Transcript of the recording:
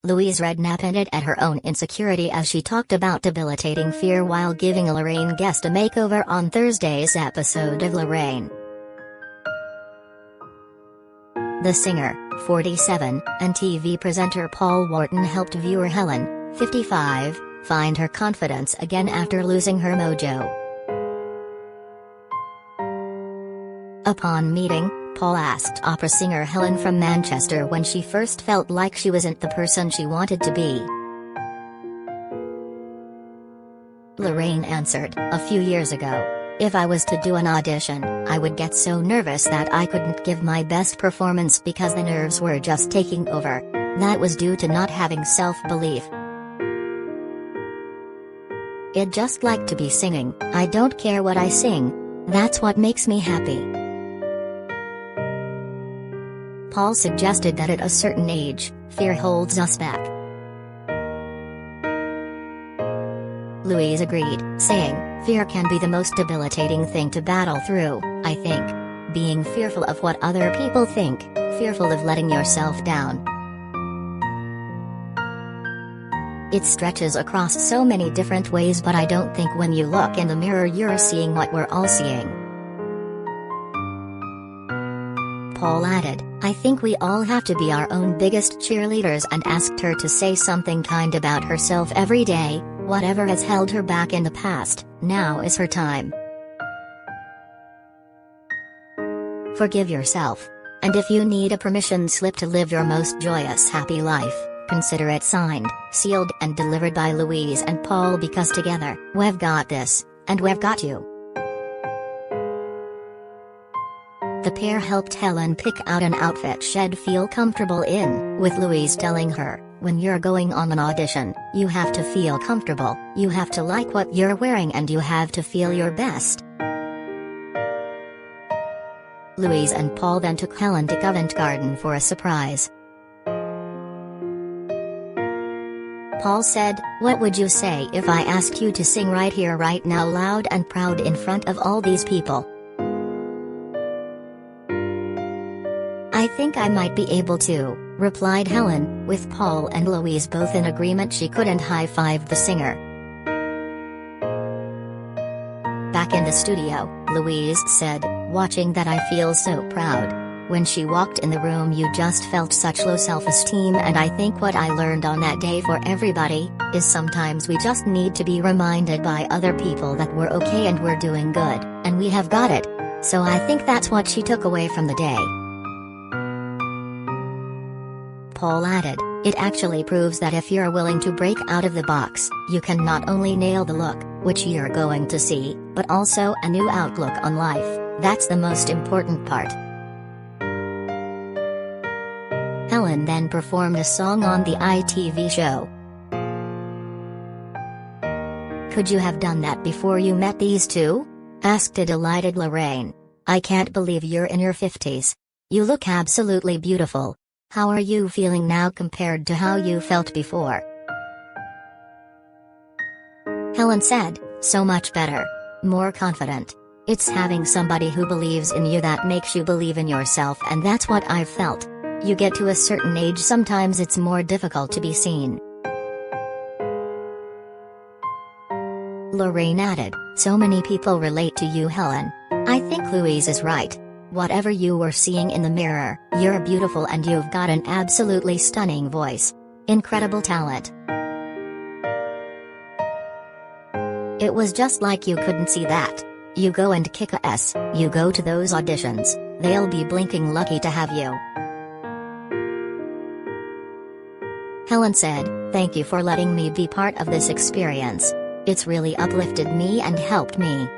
Louise Redknapp hinted at her own insecurity as she talked about debilitating fear while giving a Lorraine guest a makeover on Thursday's episode of Lorraine. The singer, 47, and TV presenter Paul Wharton helped viewer Helen, 55, find her confidence again after losing her mojo. Upon meeting, Paul asked opera singer Helen from Manchester when she first felt like she wasn't the person she wanted to be. Lorraine answered, "A few years ago. If I was to do an audition, I would get so nervous that I couldn't give my best performance because the nerves were just taking over. That was due to not having self-belief. I'd just like to be singing. I don't care what I sing. That's what makes me happy." Paul suggested that at a certain age, fear holds us back. Louise agreed, saying, "Fear can be the most debilitating thing to battle through, I think. Being fearful of what other people think, fearful of letting yourself down. It stretches across so many different ways, but I don't think when you look in the mirror you're seeing what we're all seeing." Paul added, "I think we all have to be our own biggest cheerleaders," and asked her to say something kind about herself every day. Whatever has held her back in the past, now is her time. Forgive yourself. And if you need a permission slip to live your most joyous happy life, consider it signed, sealed and delivered by Louise and Paul, because together, we've got this, and we've got you. The pair helped Helen pick out an outfit she'd feel comfortable in, with Louise telling her, "When you're going on an audition, you have to feel comfortable, you have to like what you're wearing, and you have to feel your best." Louise and Paul then took Helen to Covent Garden for a surprise. Paul said, "What would you say if I asked you to sing right here right now, loud and proud in front of all these people?" "I think I might be able to," replied Helen, with Paul and Louise both in agreement she couldn't high-five the singer. Back in the studio, Louise said, "Watching that I feel so proud. When she walked in the room you just felt such low self-esteem, and I think what I learned on that day for everybody, is sometimes we just need to be reminded by other people that we're okay and we're doing good, and we have got it." So I think that's what she took away from the day. Paul added, "It actually proves that if you're willing to break out of the box, you can not only nail the look, which you're going to see, but also a new outlook on life. That's the most important part." Helen then performed a song on the ITV show. "Could you have done that before you met these two?" asked a delighted Lorraine. "I can't believe you're in your 50s. You look absolutely beautiful. How are you feeling now compared to how you felt before?" Helen said, "So much better. More confident. It's having somebody who believes in you that makes you believe in yourself, and that's what I've felt. You get to a certain age, sometimes it's more difficult to be seen." Lorraine added, "So many people relate to you, Helen. I think Louise is right. Whatever you were seeing in the mirror, you're beautiful and you've got an absolutely stunning voice. Incredible talent. It was just like you couldn't see that. You go and kick ass, you go to those auditions, they'll be blinking lucky to have you." Helen said, "Thank you for letting me be part of this experience. It's really uplifted me and helped me."